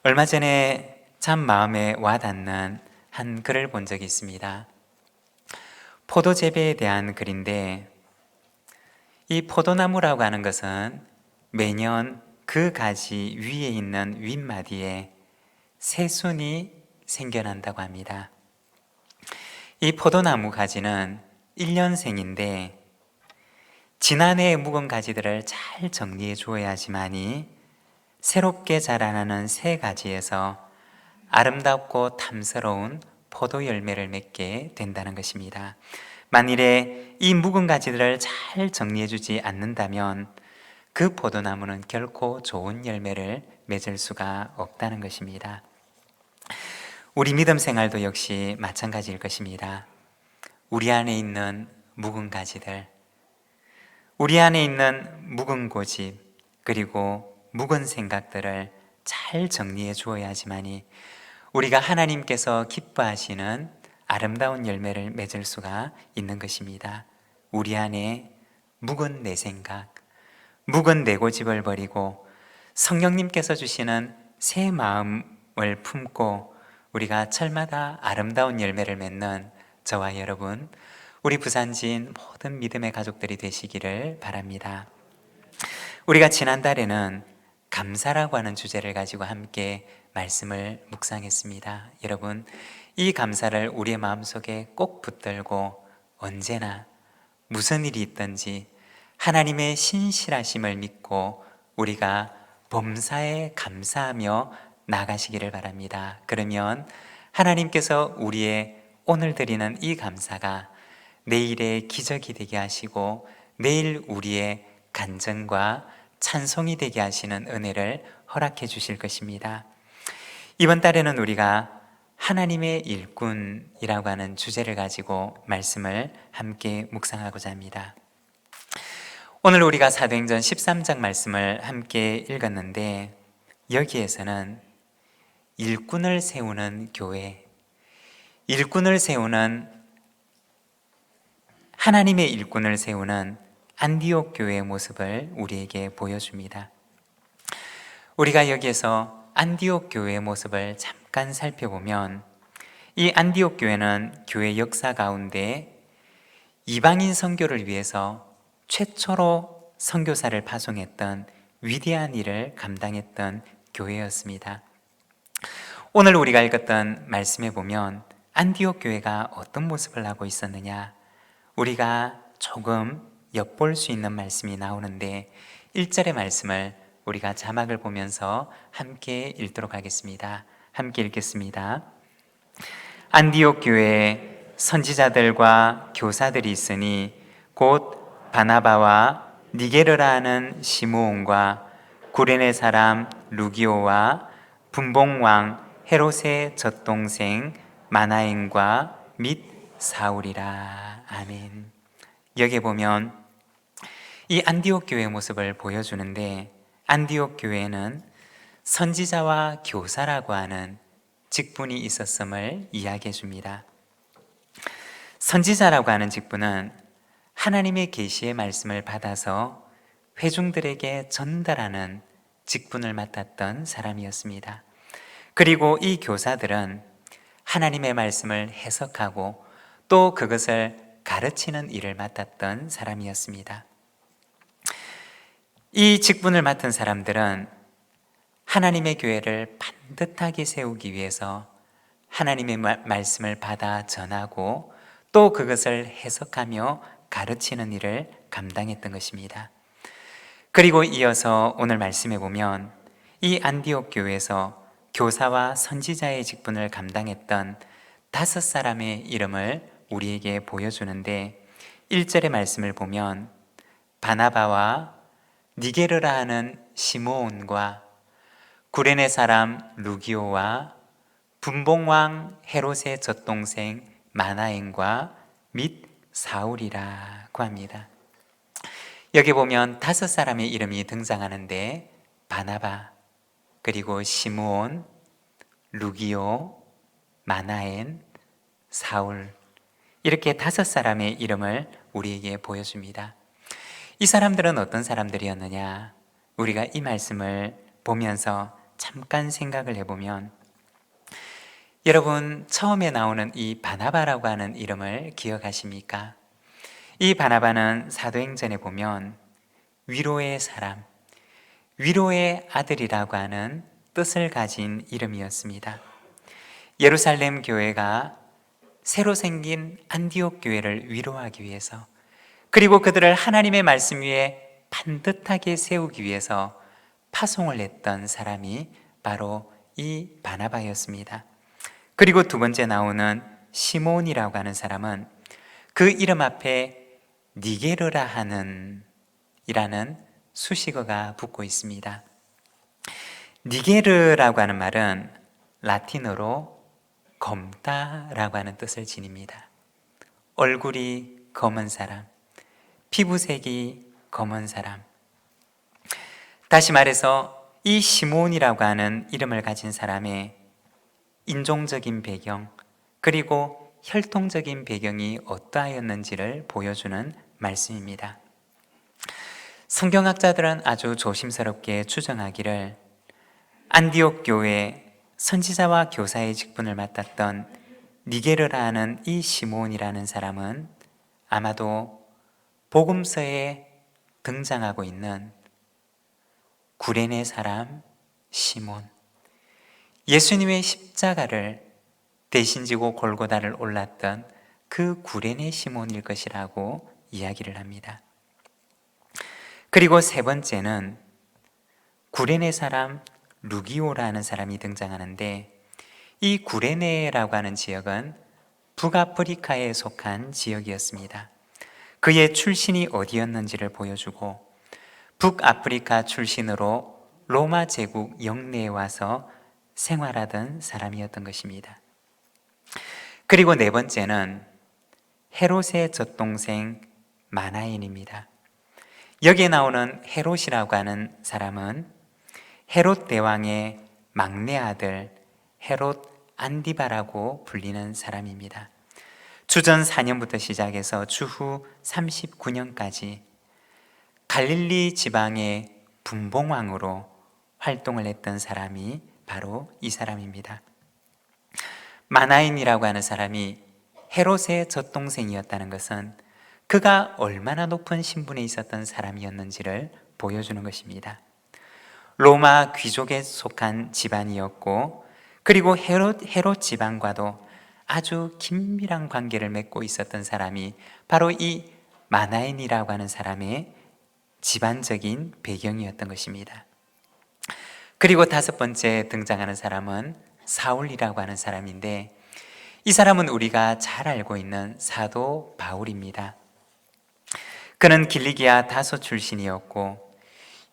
얼마 전에 참 마음에 와닿는 한 글을 본 적이 있습니다. 포도 재배에 대한 글인데, 이 포도나무라고 하는 것은 매년 그 가지 위에 있는 윗마디에 새순이 생겨난다고 합니다. 이 포도나무 가지는 1년생인데 지난해의 묵은 가지들을 잘 정리해 주어야지만이 새롭게 자라나는 새 가지에서 아름답고 탐스러운 포도 열매를 맺게 된다는 것입니다. 만일에 이 묵은 가지들을 잘 정리해 주지 않는다면 그 포도나무는 결코 좋은 열매를 맺을 수가 없다는 것입니다. 우리 믿음 생활도 역시 마찬가지일 것입니다. 우리 안에 있는 묵은 가지들, 우리 안에 있는 묵은 고집, 그리고 묵은 생각들을 잘 정리해 주어야지만이 우리가 하나님께서 기뻐하시는 아름다운 열매를 맺을 수가 있는 것입니다. 우리 안에 묵은 내 생각, 묵은 내 고집을 버리고 성령님께서 주시는 새 마음을 품고 우리가 철마다 아름다운 열매를 맺는 저와 여러분, 우리 부산지인 모든 믿음의 가족들이 되시기를 바랍니다. 우리가 지난달에는 감사라고 하는 주제를 가지고 함께 말씀을 묵상했습니다. 여러분, 이 감사를 우리의 마음속에 꼭 붙들고 언제나 무슨 일이 있든지 하나님의 신실하심을 믿고 우리가 범사에 감사하며 나가시기를 바랍니다. 그러면 하나님께서 우리의 오늘 드리는 이 감사가 내일의 기적이 되게 하시고 내일 우리의 간증과 찬송이 되게 하시는 은혜를 허락해 주실 것입니다. 이번 달에는 우리가 하나님의 일꾼이라고 하는 주제를 가지고 말씀을 함께 묵상하고자 합니다. 오늘 우리가 사도행전 13장 말씀을 함께 읽었는데, 여기에서는 일꾼을 세우는 교회, 일꾼을 세우는 하나님의 일꾼을 세우는 안디옥 교회의 모습을 우리에게 보여줍니다. 우리가 여기에서 안디옥 교회의 모습을 잠깐 살펴보면, 이 안디옥 교회는 교회 역사 가운데 이방인 선교를 위해서 최초로 선교사를 파송했던 위대한 일을 감당했던 교회였습니다. 오늘 우리가 읽었던 말씀에 보면 안디옥 교회가 어떤 모습을 하고 있었느냐, 우리가 조금 엿볼 수 있는 말씀이 나오는데 1절의 말씀을 우리가 자막을 보면서 함께 읽도록 하겠습니다. 함께 읽겠습니다. 안디옥 교회에 선지자들과 교사들이 있으니 곧 바나바와 니게르라 하는 시므온과 구레네 사람 루기오와 분봉왕 헤롯의 젖동생 마나엔과 및 사울이라. 아멘. 여기에 보면 이 안디옥 교회의 모습을 보여주는데, 안디옥 교회에는 선지자와 교사라고 하는 직분이 있었음을 이야기해 줍니다. 선지자라고 하는 직분은 하나님의 계시의 말씀을 받아서 회중들에게 전달하는 직분을 맡았던 사람이었습니다. 그리고 이 교사들은 하나님의 말씀을 해석하고 또 그것을 가르치는 일을 맡았던 사람이었습니다. 이 직분을 맡은 사람들은 하나님의 교회를 반듯하게 세우기 위해서 하나님의 말씀을 받아 전하고 또 그것을 해석하며 가르치는 일을 감당했던 것입니다. 그리고 이어서 오늘 말씀해 보면 이 안디옥 교회에서 교사와 선지자의 직분을 감당했던 5사람의 이름을 우리에게 보여주는데, 1절의 말씀을 보면 바나바와 니게르라 하는 시므온과 구레네 사람 루기오와 분봉왕 헤롯의 젖동생 마나엔과 및 사울이라고 합니다. 여기 보면 5사람의 이름이 등장하는데 바나바, 그리고 시므온, 루기오, 마나엔, 사울, 이렇게 5사람의 이름을 우리에게 보여줍니다. 이 사람들은 어떤 사람들이었느냐? 우리가 이 말씀을 보면서 잠깐 생각을 해보면, 여러분 처음에 나오는 이 바나바라고 하는 이름을 기억하십니까? 이 바나바는 사도행전에 보면 위로의 사람, 위로의 아들이라고 하는 뜻을 가진 이름이었습니다. 예루살렘 교회가 새로 생긴 안디옥 교회를 위로하기 위해서, 그리고 그들을 하나님의 말씀 위에 반듯하게 세우기 위해서 파송을 했던 사람이 바로 이 바나바였습니다. 그리고 두 번째 나오는 시몬이라고 하는 사람은 그 이름 앞에 니게르라 하는 이라는 수식어가 붙고 있습니다. 니게르라고 하는 말은 라틴어로 검다라고 하는 뜻을 지닙니다. 얼굴이 검은 사람, 피부색이 검은 사람. 다시 말해서 이 시몬이라고 하는 이름을 가진 사람의 인종적인 배경, 그리고 혈통적인 배경이 어떠하였는지를 보여주는 말씀입니다. 성경학자들은 아주 조심스럽게 추정하기를 안디옥 교회 선지자와 교사의 직분을 맡았던 니게르라 하는 이 시몬이라는 사람은 아마도 복음서에 등장하고 있는 구레네 사람 시몬, 예수님의 십자가를 대신 지고 골고다를 올랐던 그 구레네 시몬일 것이라고 이야기를 합니다. 그리고 세 번째는 구레네 사람 루기오라는 사람이 등장하는데, 이 구레네라고 하는 지역은 북아프리카에 속한 지역이었습니다. 그의 출신이 어디였는지를 보여주고, 북아프리카 출신으로 로마 제국 영내에 와서 생활하던 사람이었던 것입니다. 그리고 네 번째는 헤롯의 젖동생 마나엔입니다. 여기에 나오는 헤롯이라고 하는 사람은 헤롯 대왕의 막내 아들 헤롯 안디바라고 불리는 사람입니다. 주전 4년부터 시작해서 주후 39년까지 갈릴리 지방의 분봉왕으로 활동을 했던 사람이 바로 이 사람입니다. 마나인이라고 하는 사람이 헤롯의 젖동생이었다는 것은 그가 얼마나 높은 신분에 있었던 사람이었는지를 보여주는 것입니다. 로마 귀족에 속한 집안이었고, 그리고 헤롯 집안과도 아주 긴밀한 관계를 맺고 있었던 사람이 바로 이 마나엔이라고 하는 사람의 집안적인 배경이었던 것입니다. 그리고 다섯 번째 등장하는 사람은 사울이라고 하는 사람인데, 이 사람은 우리가 잘 알고 있는 사도 바울입니다. 그는 길리기아 다소 출신이었고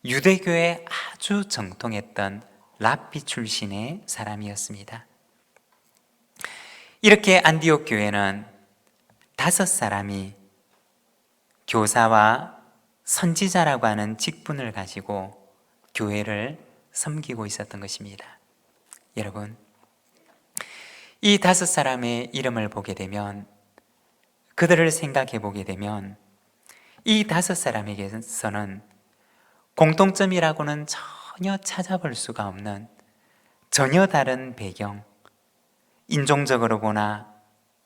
유대교에 아주 정통했던 랍비 출신의 사람이었습니다. 이렇게 안디옥 교회는 5사람이 교사와 선지자라고 하는 직분을 가지고 교회를 섬기고 있었던 것입니다. 여러분, 이 5사람의 이름을 보게 되면, 그들을 생각해 보게 되면 이 5사람에게서는 공통점이라고는 전혀 찾아볼 수가 없는 전혀 다른 배경, 인종적으로 보나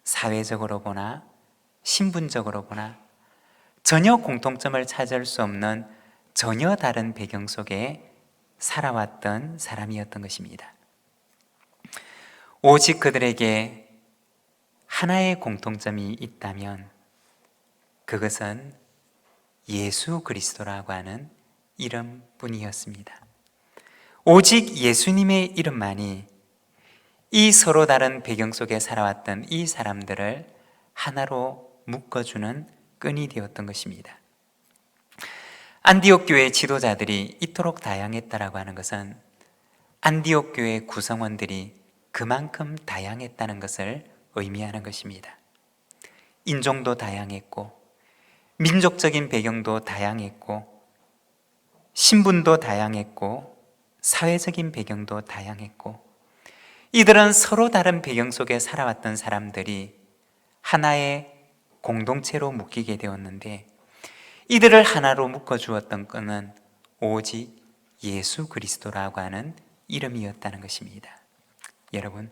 사회적으로 보나 신분적으로 보나 전혀 공통점을 찾을 수 없는 전혀 다른 배경 속에 살아왔던 사람이었던 것입니다. 오직 그들에게 하나의 공통점이 있다면 그것은 예수 그리스도라고 하는 이름뿐이었습니다. 오직 예수님의 이름만이 이 서로 다른 배경 속에 살아왔던 이 사람들을 하나로 묶어주는 끈이 되었던 것입니다. 안디옥 교회 지도자들이 이토록 다양했다라고 하는 것은 안디옥 교회 구성원들이 그만큼 다양했다는 것을 의미하는 것입니다. 인종도 다양했고, 민족적인 배경도 다양했고, 신분도 다양했고, 사회적인 배경도 다양했고, 이들은 서로 다른 배경 속에 살아왔던 사람들이 하나의 공동체로 묶이게 되었는데, 이들을 하나로 묶어주었던 끈은 오직 예수 그리스도라고 하는 이름이었다는 것입니다. 여러분,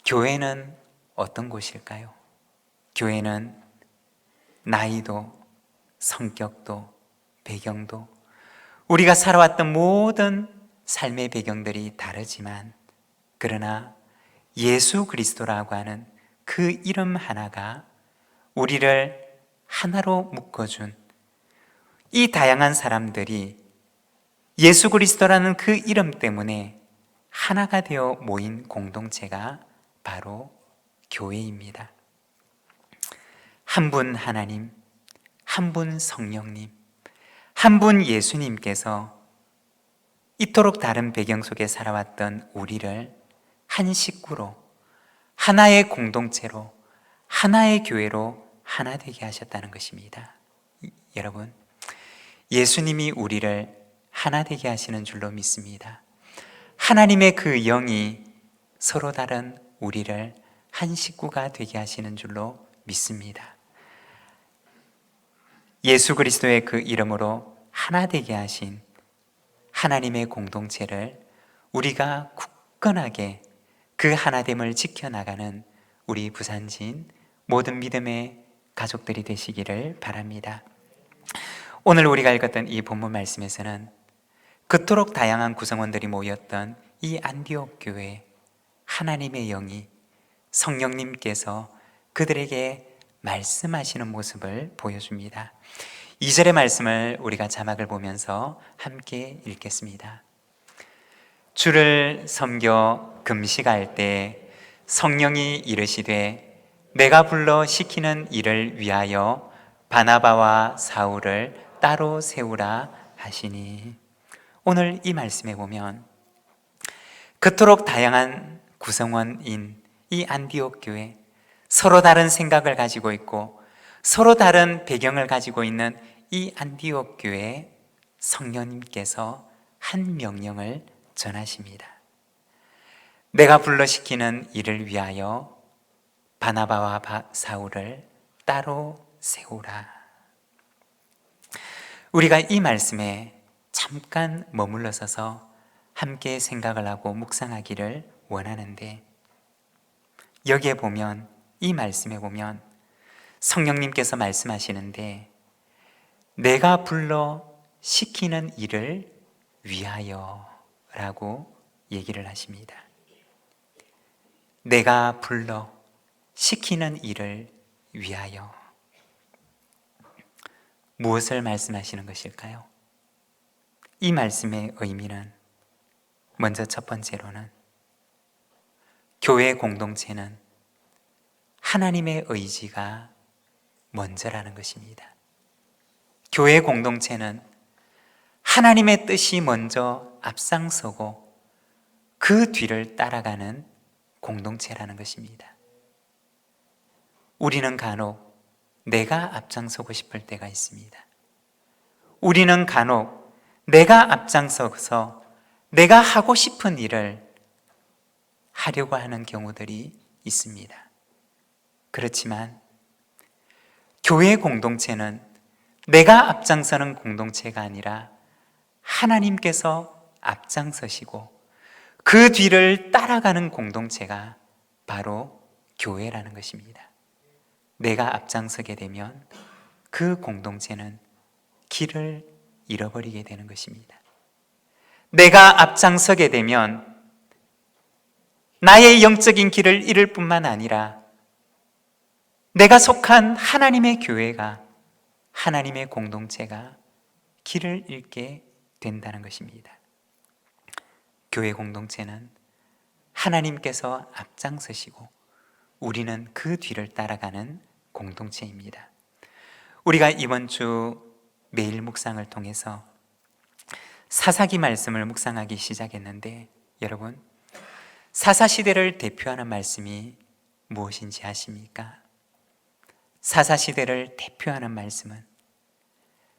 교회는 어떤 곳일까요? 교회는 나이도, 성격도, 배경도, 우리가 살아왔던 모든 삶의 배경들이 다르지만, 그러나 예수 그리스도라고 하는 그 이름 하나가 우리를 하나로 묶어준, 이 다양한 사람들이 예수 그리스도라는 그 이름 때문에 하나가 되어 모인 공동체가 바로 교회입니다. 한 분 하나님, 한 분 성령님, 한 분 예수님께서 이토록 다른 배경 속에 살아왔던 우리를 한 식구로, 하나의 공동체로, 하나의 교회로 하나 되게 하셨다는 것입니다. 여러분, 예수님이 우리를 하나 되게 하시는 줄로 믿습니다. 하나님의 그 영이 서로 다른 우리를 한 식구가 되게 하시는 줄로 믿습니다. 예수 그리스도의 그 이름으로 하나 되게 하신 하나님의 공동체를 우리가 굳건하게 그 하나됨을 지켜나가는 우리 부산진 모든 믿음의 가족들이 되시기를 바랍니다. 오늘 우리가 읽었던 이 본문 말씀에서는 그토록 다양한 구성원들이 모였던 이 안디옥 교회, 하나님의 영이, 성령님께서 그들에게 말씀하시는 모습을 보여줍니다. 2절의 말씀을 우리가 자막을 보면서 함께 읽겠습니다. 주를 섬겨 금식할 때 성령이 이르시되 내가 불러 시키는 일을 위하여 바나바와 사울을 따로 세우라 하시니. 오늘 이 말씀에 보면 그토록 다양한 구성원인 이 안디옥 교회, 서로 다른 생각을 가지고 있고 서로 다른 배경을 가지고 있는 이 안디옥 교회에 성령님께서 한 명령을 전하십니다. 내가 불러시키는 일을 위하여 바나바와 사울을 따로 세우라. 우리가 이 말씀에 잠깐 머물러 서서 함께 생각을 하고 묵상하기를 원하는데, 여기에 보면, 이 말씀에 보면 성령님께서 말씀하시는데 내가 불러 시키는 일을 위하여 라고 얘기를 하십니다. 내가 불러 시키는 일을 위하여. 무엇을 말씀하시는 것일까요? 이 말씀의 의미는 먼저 첫 번째로는 교회 공동체는 하나님의 의지가 먼저라는 것입니다. 교회 공동체는 하나님의 뜻이 먼저 앞장서고 그 뒤를 따라가는 공동체라는 것입니다. 우리는 간혹 내가 앞장서고 싶을 때가 있습니다. 우리는 간혹 내가 앞장서서 내가 하고 싶은 일을 하려고 하는 경우들이 있습니다. 그렇지만 교회 공동체는 내가 앞장서는 공동체가 아니라 하나님께서 앞장서시고 그 뒤를 따라가는 공동체가 바로 교회라는 것입니다. 내가 앞장서게 되면 그 공동체는 길을 잃어버리게 되는 것입니다. 내가 앞장서게 되면 나의 영적인 길을 잃을 뿐만 아니라 내가 속한 하나님의 교회가, 하나님의 공동체가 길을 잃게 된다는 것입니다. 교회 공동체는 하나님께서 앞장서시고 우리는 그 뒤를 따라가는 공동체입니다. 우리가 이번 주 매일 묵상을 통해서 사사기 말씀을 묵상하기 시작했는데, 여러분, 사사시대를 대표하는 말씀이 무엇인지 아십니까? 사사시대를 대표하는 말씀은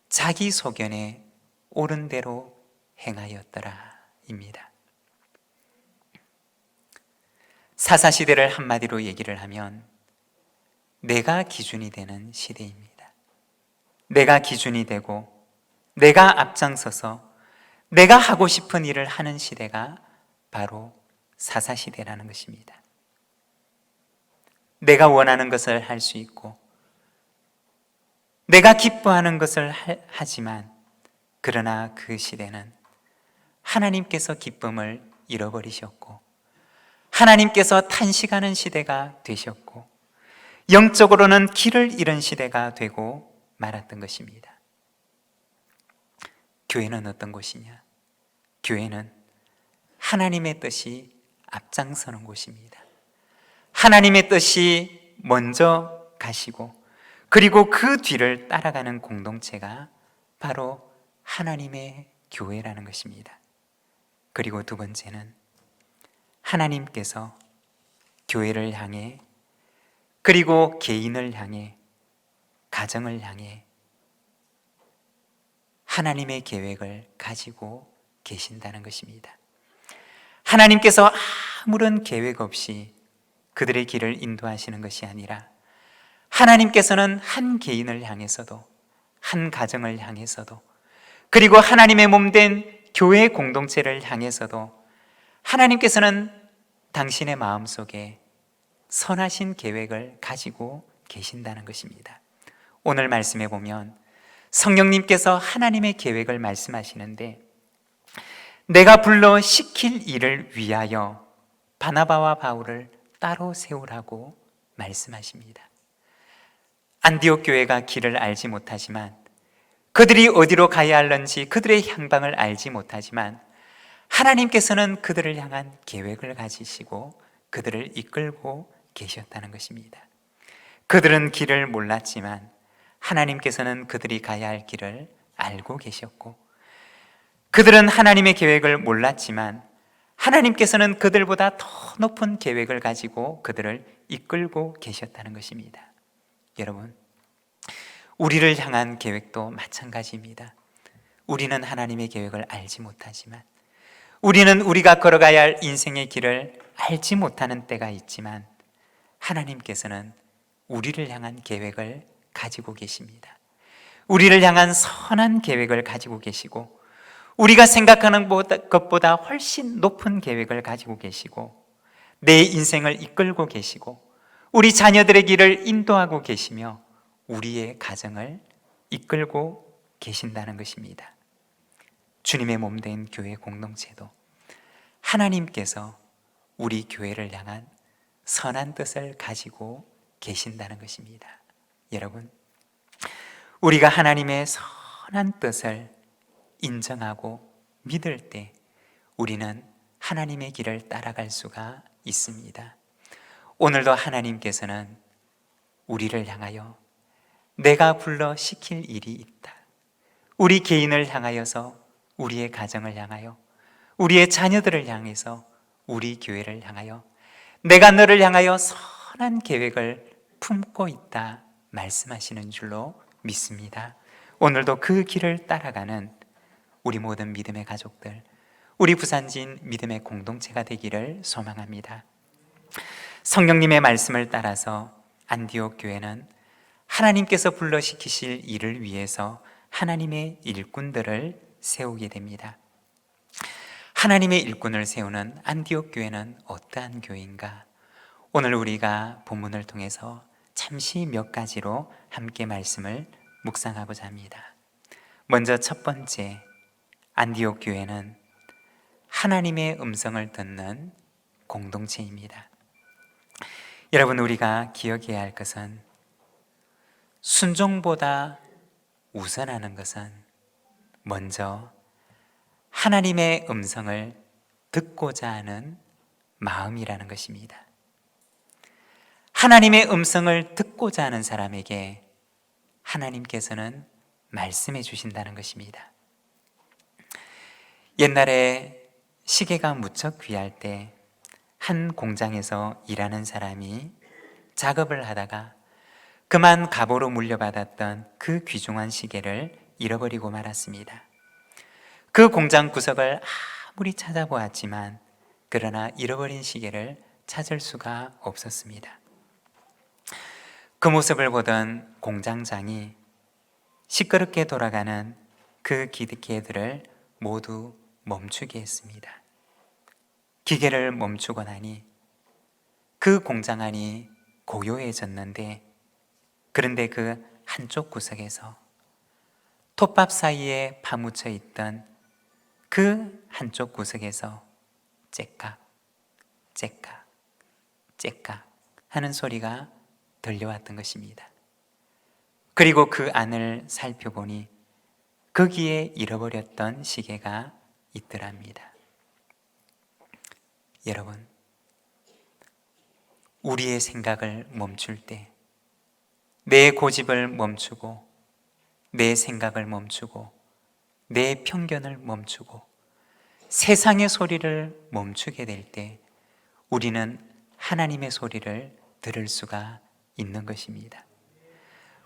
자기 소견에 옳은 대로 행하였더라 입니다. 사사시대를 한마디로 얘기를 하면 내가 기준이 되는 시대입니다. 내가 기준이 되고 내가 앞장서서 내가 하고 싶은 일을 하는 시대가 바로 사사시대라는 것입니다. 내가 원하는 것을 할 수 있고 내가 기뻐하는 것을 하지만, 그러나 그 시대는 하나님께서 기쁨을 잃어버리셨고 하나님께서 탄식하는 시대가 되셨고 영적으로는 길을 잃은 시대가 되고 말았던 것입니다. 교회는 어떤 곳이냐? 교회는 하나님의 뜻이 앞장서는 곳입니다. 하나님의 뜻이 먼저 가시고 그리고 그 뒤를 따라가는 공동체가 바로 하나님의 교회라는 것입니다. 그리고 두 번째는 하나님께서 교회를 향해, 그리고 개인을 향해, 가정을 향해 하나님의 계획을 가지고 계신다는 것입니다. 하나님께서 아무런 계획 없이 그들의 길을 인도하시는 것이 아니라 하나님께서는 한 개인을 향해서도, 한 가정을 향해서도, 그리고 하나님의 몸된 교회 공동체를 향해서도 하나님께서는 당신의 마음속에 선하신 계획을 가지고 계신다는 것입니다. 오늘 말씀에 보면 성령님께서 하나님의 계획을 말씀하시는데, 내가 불러 시킬 일을 위하여 바나바와 바울을 따로 세우라고 말씀하십니다. 안디옥 교회가 길을 알지 못하지만, 그들이 어디로 가야 할는지 그들의 향방을 알지 못하지만 하나님께서는 그들을 향한 계획을 가지시고 그들을 이끌고 계셨다는 것입니다. 그들은 길을 몰랐지만 하나님께서는 그들이 가야 할 길을 알고 계셨고, 그들은 하나님의 계획을 몰랐지만 하나님께서는 그들보다 더 높은 계획을 가지고 그들을 이끌고 계셨다는 것입니다. 여러분, 우리를 향한 계획도 마찬가지입니다. 우리는 하나님의 계획을 알지 못하지만, 우리는 우리가 걸어가야 할 인생의 길을 알지 못하는 때가 있지만 하나님께서는 우리를 향한 계획을 가지고 계십니다. 우리를 향한 선한 계획을 가지고 계시고 우리가 생각하는 것보다 훨씬 높은 계획을 가지고 계시고 내 인생을 이끌고 계시고 우리 자녀들의 길을 인도하고 계시며 우리의 가정을 이끌고 계신다는 것입니다. 주님의 몸된 교회 공동체도 하나님께서 우리 교회를 향한 선한 뜻을 가지고 계신다는 것입니다. 여러분, 우리가 하나님의 선한 뜻을 인정하고 믿을 때 우리는 하나님의 길을 따라갈 수가 있습니다. 오늘도 하나님께서는 우리를 향하여 내가 불러 시킬 일이 있다, 우리 개인을 향하여서, 우리의 가정을 향하여, 우리의 자녀들을 향해서, 우리 교회를 향하여 내가 너를 향하여 선한 계획을 품고 있다 말씀하시는 줄로 믿습니다. 오늘도 그 길을 따라가는 우리 모든 믿음의 가족들, 우리 부산진 믿음의 공동체가 되기를 소망합니다. 성령님의 말씀을 따라서 안디옥 교회는 하나님께서 불러시키실 일을 위해서 하나님의 일꾼들을 세우게 됩니다. 하나님의 일꾼을 세우는 안디옥 교회는 어떠한 교회인가? 오늘 우리가 본문을 통해서 잠시 몇 가지로 함께 말씀을 묵상하고자 합니다. 먼저 첫 번째, 안디옥 교회는 하나님의 음성을 듣는 공동체입니다. 여러분, 우리가 기억해야 할 것은 순종보다 우선하는 것은 먼저 하나님의 음성을 듣고자 하는 마음이라는 것입니다. 하나님의 음성을 듣고자 하는 사람에게 하나님께서는 말씀해 주신다는 것입니다. 옛날에 시계가 무척 귀할 때 한 공장에서 일하는 사람이 작업을 하다가 그만 갑오로 물려받았던 그 귀중한 시계를 잃어버리고 말았습니다. 그 공장 구석을 아무리 찾아보았지만 그러나 잃어버린 시계를 찾을 수가 없었습니다. 그 모습을 보던 공장장이 시끄럽게 돌아가는 그 기계들을 모두 멈추게 했습니다. 기계를 멈추고 나니 그 공장 안이 고요해졌는데, 그런데 그 한쪽 구석에서 톱밥 사이에 파묻혀 있던 그 한쪽 구석에서 째깍 째깍 째깍 하는 소리가 들려왔던 것입니다. 그리고 그 안을 살펴보니 거기에 잃어버렸던 시계가 있더랍니다. 여러분, 우리의 생각을 멈출 때, 내 고집을 멈추고, 내 생각을 멈추고, 내 편견을 멈추고, 세상의 소리를 멈추게 될 때 우리는 하나님의 소리를 들을 수가 있는 것입니다.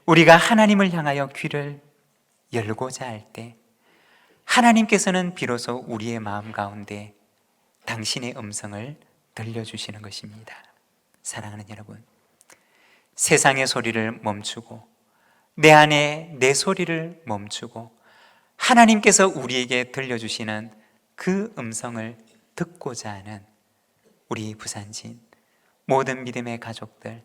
우리가 하나님을 향하여 귀를 열고자 할 때 하나님께서는 비로소 우리의 마음 가운데 당신의 음성을 들려주시는 것입니다. 사랑하는 여러분, 세상의 소리를 멈추고 내 안에 내 소리를 멈추고 하나님께서 우리에게 들려주시는 그 음성을 듣고자 하는 우리 부산진 모든 믿음의 가족들,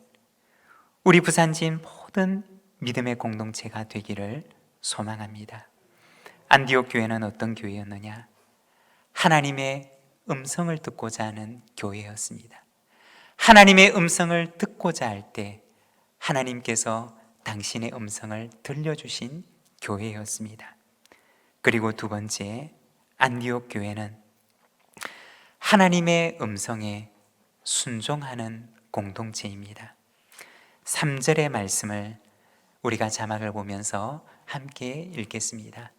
우리 부산진 모든 믿음의 공동체가 되기를 소망합니다. 안디옥 교회는 어떤 교회였느냐? 하나님의 음성을 듣고자 하는 교회였습니다. 하나님의 음성을 듣고자 할 때 하나님께서 당신의 음성을 들려주신 교회였습니다. 그리고 두 번째, 안디옥 교회는 하나님의 음성에 순종하는 공동체입니다. 3절의 말씀을 우리가 자막을 보면서 함께 읽겠습니다.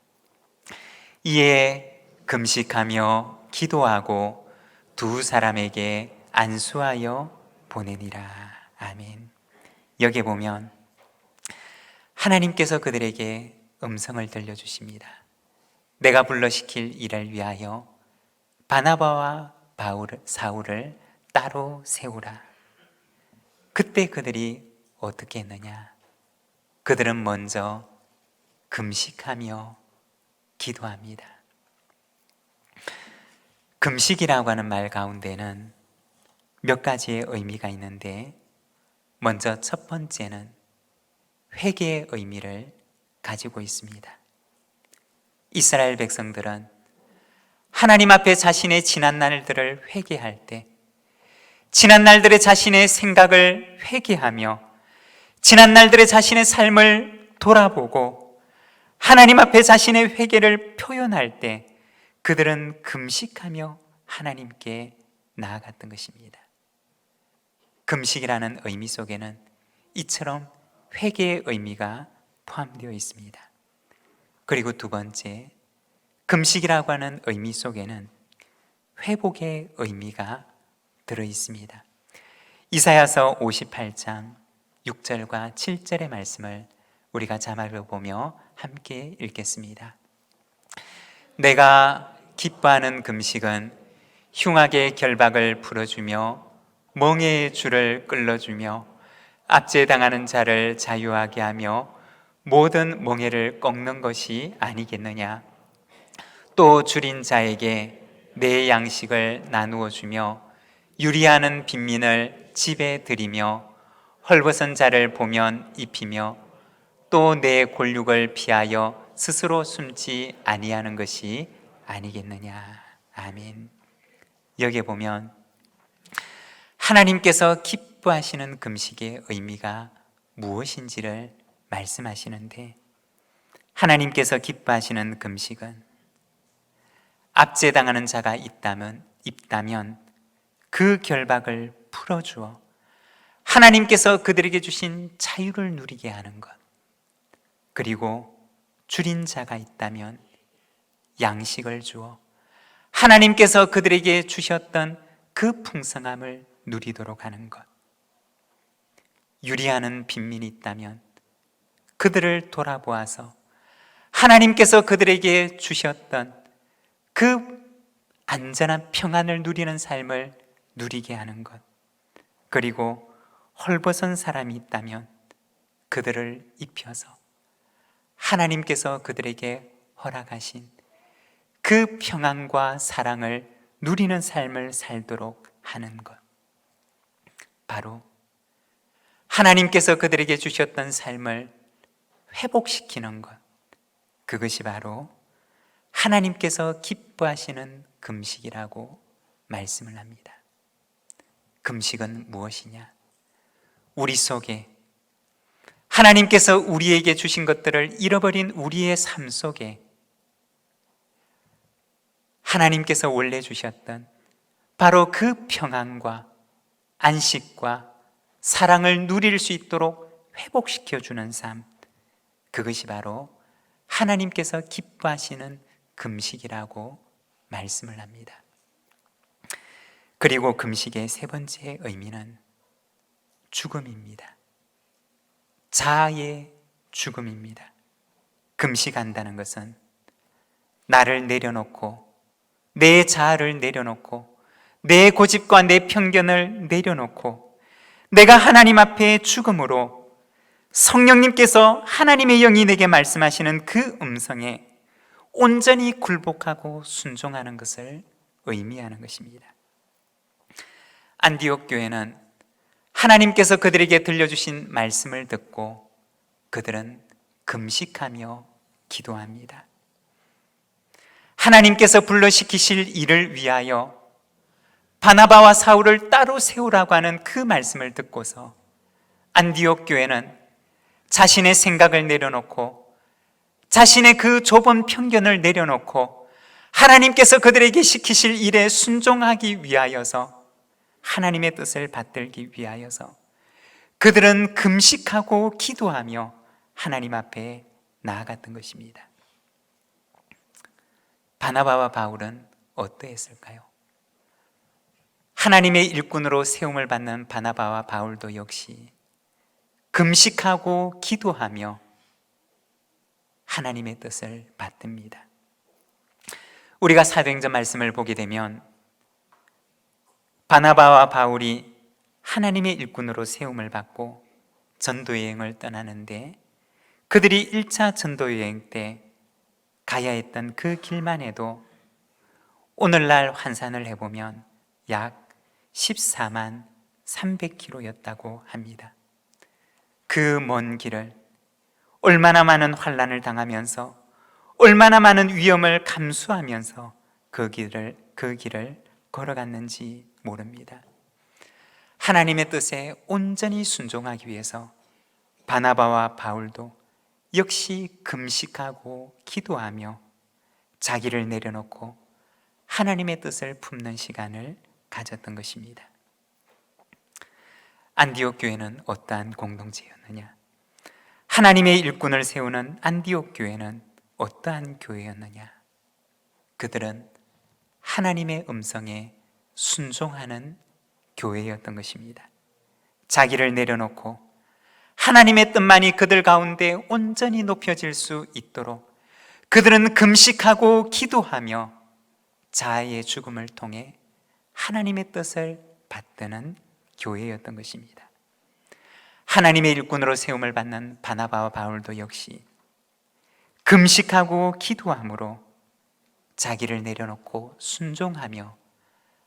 이에 금식하며 기도하고 두 사람에게 안수하여 보내니라. 아멘. 여기 보면 하나님께서 그들에게 음성을 들려주십니다. 내가 불러시킬 일을 위하여 바나바와 사울을 따로 세우라. 그때 그들이 어떻게 했느냐? 그들은 먼저 금식하며 기도합니다. 금식이라고 하는 말 가운데는 몇 가지의 의미가 있는데, 먼저 첫 번째는 회개의 의미를 가지고 있습니다. 이스라엘 백성들은 하나님 앞에 자신의 지난 날들을 회개할 때, 지난 날들의 자신의 생각을 회개하며 지난 날들의 자신의 삶을 돌아보고 하나님 앞에 자신의 회개를 표현할 때 그들은 금식하며 하나님께 나아갔던 것입니다. 금식이라는 의미 속에는 이처럼 회개의 의미가 포함되어 있습니다. 그리고 두 번째, 금식이라고 하는 의미 속에는 회복의 의미가 들어 있습니다. 이사야서 58장 6절과 7절의 말씀을 우리가 자막을 보며 함께 읽겠습니다. 내가 기뻐하는 금식은 흉악의 결박을 풀어주며 멍에의 줄을 끌어주며 압제당하는 자를 자유하게 하며 모든 멍에를 꺾는 것이 아니겠느냐? 또 줄인 자에게 내 양식을 나누어 주며 유리하는 빈민을 집에 들이며 헐벗은 자를 보면 입히며 또 내 골육을 피하여 스스로 숨지 아니하는 것이 아니겠느냐. 아멘. 여기에 보면 하나님께서 기뻐하시는 금식의 의미가 무엇인지를 말씀하시는데, 하나님께서 기뻐하시는 금식은 압제당하는 자가 있다면 그 결박을 풀어주어 하나님께서 그들에게 주신 자유를 누리게 하는 것, 그리고 줄인 자가 있다면 양식을 주어 하나님께서 그들에게 주셨던 그 풍성함을 누리도록 하는 것, 유리하는 빈민이 있다면 그들을 돌아보아서 하나님께서 그들에게 주셨던 그 안전한 평안을 누리는 삶을 누리게 하는 것, 그리고 헐벗은 사람이 있다면 그들을 입혀서 하나님께서 그들에게 허락하신 그 평안과 사랑을 누리는 삶을 살도록 하는 것, 바로 하나님께서 그들에게 주셨던 삶을 회복시키는 것, 그것이 바로 하나님께서 기뻐하시는 금식이라고 말씀을 합니다. 금식은 무엇이냐? 우리 속에 하나님께서 우리에게 주신 것들을 잃어버린 우리의 삶 속에 하나님께서 원래 주셨던 바로 그 평안과 안식과 사랑을 누릴 수 있도록 회복시켜주는 삶, 그것이 바로 하나님께서 기뻐하시는 금식이라고 말씀을 합니다. 그리고 금식의 세 번째 의미는 죽음입니다. 자아의 죽음입니다. 금식한다는 것은 나를 내려놓고, 내 자아를 내려놓고, 내 고집과 내 편견을 내려놓고 내가 하나님 앞에 죽음으로 성령님께서 하나님의 영이 내게 말씀하시는 그 음성에 온전히 굴복하고 순종하는 것을 의미하는 것입니다. 안디옥 교회는 하나님께서 그들에게 들려주신 말씀을 듣고 그들은 금식하며 기도합니다. 하나님께서 불러시키실 일을 위하여 바나바와 사울을 따로 세우라고 하는 그 말씀을 듣고서 안디옥 교회는 자신의 생각을 내려놓고 자신의 그 좁은 편견을 내려놓고 하나님께서 그들에게 시키실 일에 순종하기 위하여서, 하나님의 뜻을 받들기 위하여서 그들은 금식하고 기도하며 하나님 앞에 나아갔던 것입니다. 바나바와 바울은 어떠했을까요? 하나님의 일꾼으로 세움을 받는 바나바와 바울도 역시 금식하고 기도하며 하나님의 뜻을 받듭니다. 우리가 사도행전 말씀을 보게 되면 바나바와 바울이 하나님의 일꾼으로 세움을 받고 전도여행을 떠나는데, 그들이 1차 전도여행 때 가야 했던 그 길만 해도 오늘날 환산을 해보면 약 14만 300km였다고 합니다. 그 먼 길을 얼마나 많은 환난을 당하면서 얼마나 많은 위험을 감수하면서 그 길을 걸어갔는지 모릅니다. 하나님의 뜻에 온전히 순종하기 위해서 바나바와 바울도 역시 금식하고 기도하며 자기를 내려놓고 하나님의 뜻을 품는 시간을 가졌던 것입니다. 안디옥 교회는 어떠한 공동체였느냐? 하나님의 일꾼을 세우는 안디옥 교회는 어떠한 교회였느냐? 그들은 하나님의 음성에 순종하는 교회였던 것입니다. 자기를 내려놓고 하나님의 뜻만이 그들 가운데 온전히 높여질 수 있도록 그들은 금식하고 기도하며 자아의 죽음을 통해 하나님의 뜻을 받드는 교회였던 것입니다. 하나님의 일꾼으로 세움을 받는 바나바와 바울도 역시 금식하고 기도함으로 자기를 내려놓고 순종하며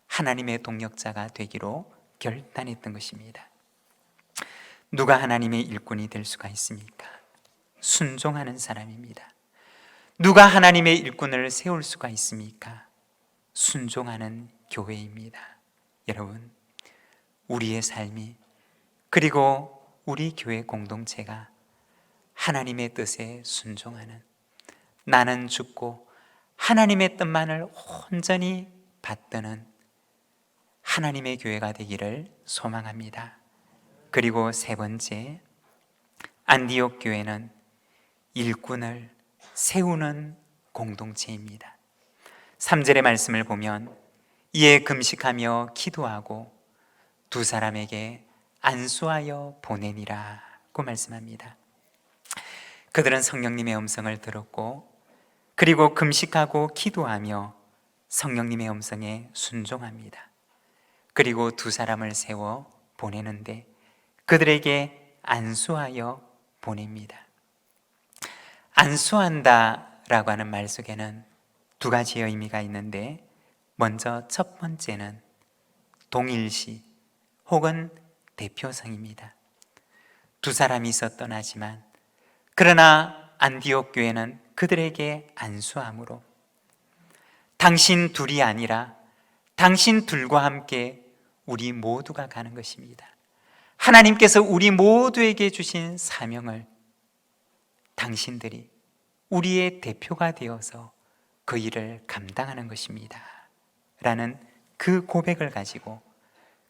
하나님의 동역자가 되기로 결단했던 것입니다. 누가 하나님의 일꾼이 될 수가 있습니까? 순종하는 사람입니다. 누가 하나님의 일꾼을 세울 수가 있습니까? 순종하는 교회입니다. 여러분, 우리의 삶이, 그리고 우리 교회 공동체가 하나님의 뜻에 순종하는, 나는 죽고 하나님의 뜻만을 온전히 받드는 하나님의 교회가 되기를 소망합니다. 그리고 세 번째, 안디옥 교회는 일꾼을 세우는 공동체입니다. 3절의 말씀을 보면 이에 금식하며 기도하고 두 사람에게 안수하여 보내니라고 말씀합니다. 그들은 성령님의 음성을 들었고 그리고 금식하고 기도하며 성령님의 음성에 순종합니다. 그리고 두 사람을 세워 보내는데 그들에게 안수하여 보냅니다. 안수한다 라고 하는 말 속에는 두 가지의 의미가 있는데, 먼저 첫 번째는 동일시 혹은 대표성입니다. 두 사람이 떠나지만 그러나 안디옥 교회는 그들에게 안수함으로 당신 둘이 아니라 당신 둘과 함께 우리 모두가 가는 것입니다. 하나님께서 우리 모두에게 주신 사명을 당신들이 우리의 대표가 되어서 그 일을 감당하는 것입니다 라는 그 고백을 가지고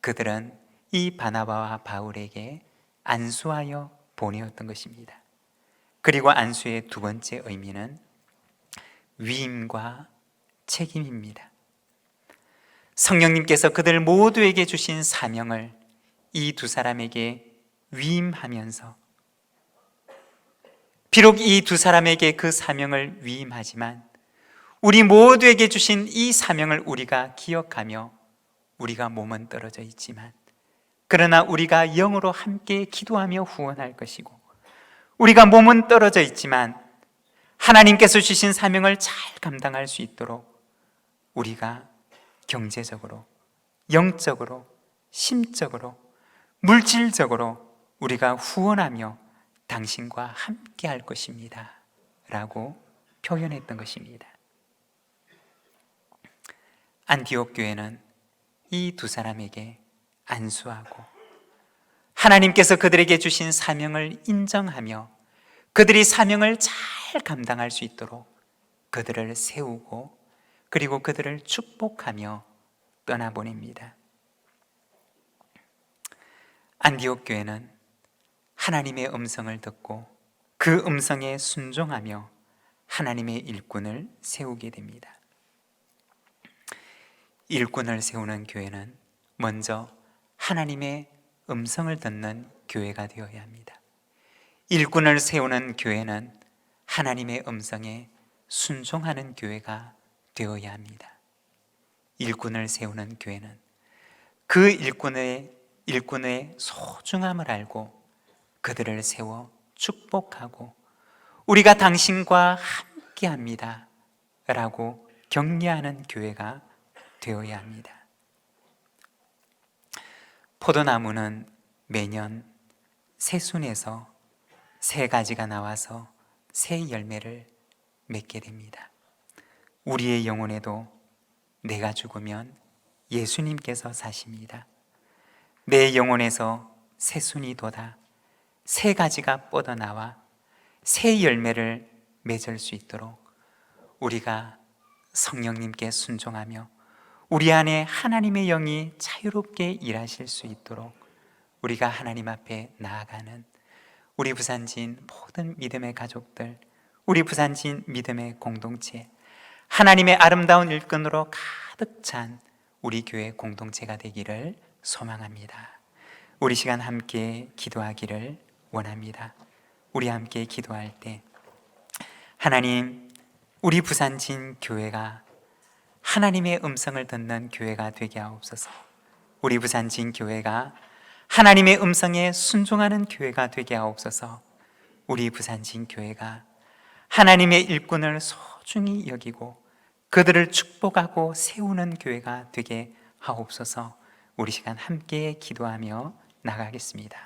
그들은 이 바나바와 바울에게 안수하여 보내었던 것입니다. 그리고 안수의 두 번째 의미는 위임과 책임입니다. 성령님께서 그들 모두에게 주신 사명을 이 두 사람에게 위임하면서, 비록 이 두 사람에게 그 사명을 위임하지만 우리 모두에게 주신 이 사명을 우리가 기억하며 우리가 몸은 떨어져 있지만 그러나 우리가 영으로 함께 기도하며 후원할 것이고, 우리가 몸은 떨어져 있지만 하나님께서 주신 사명을 잘 감당할 수 있도록 우리가 경제적으로, 영적으로, 심적으로, 물질적으로 우리가 후원하며 당신과 함께 할 것입니다 라고 표현했던 것입니다. 안디옥 교회는 이 두 사람에게 안수하고 하나님께서 그들에게 주신 사명을 인정하며 그들이 사명을 잘 감당할 수 있도록 그들을 세우고 그리고 그들을 축복하며 떠나보냅니다. 안디옥 교회는 하나님의 음성을 듣고 그 음성에 순종하며 하나님의 일꾼을 세우게 됩니다. 일꾼을 세우는 교회는 먼저 하나님의 음성을 듣는 교회가 되어야 합니다. 일꾼을 세우는 교회는 하나님의 음성에 순종하는 교회가 되어야 합니다. 일꾼을 세우는 교회는 그 일꾼의 소중함을 알고 그들을 세워 축복하고 우리가 당신과 함께합니다 라고 격려하는 교회가 되어야 합니다. 포도나무는 매년 새순에서 새 가지가 나와서 새 열매를 맺게 됩니다. 우리의 영혼에도 내가 죽으면 예수님께서 사십니다. 내 영혼에서 새순이 돋아 새 가지가 뻗어나와 새 열매를 맺을 수 있도록 우리가 성령님께 순종하며 우리 안에 하나님의 영이 자유롭게 일하실 수 있도록 우리가 하나님 앞에 나아가는 우리 부산진 모든 믿음의 가족들, 우리 부산진 믿음의 공동체, 하나님의 아름다운 일꾼으로 가득 찬 우리 교회 공동체가 되기를 소망합니다. 우리 시간 함께 기도하기를 원합니다. 우리 함께 기도할 때 하나님, 우리 부산진 교회가 하나님의 음성을 듣는 교회가 되게 하옵소서. 우리 부산진 교회가 하나님의 음성에 순종하는 교회가 되게 하옵소서. 우리 부산진 교회가 하나님의 일꾼을 소중히 여기고 그들을 축복하고 세우는 교회가 되게 하옵소서. 우리 시간 함께 기도하며 나가겠습니다.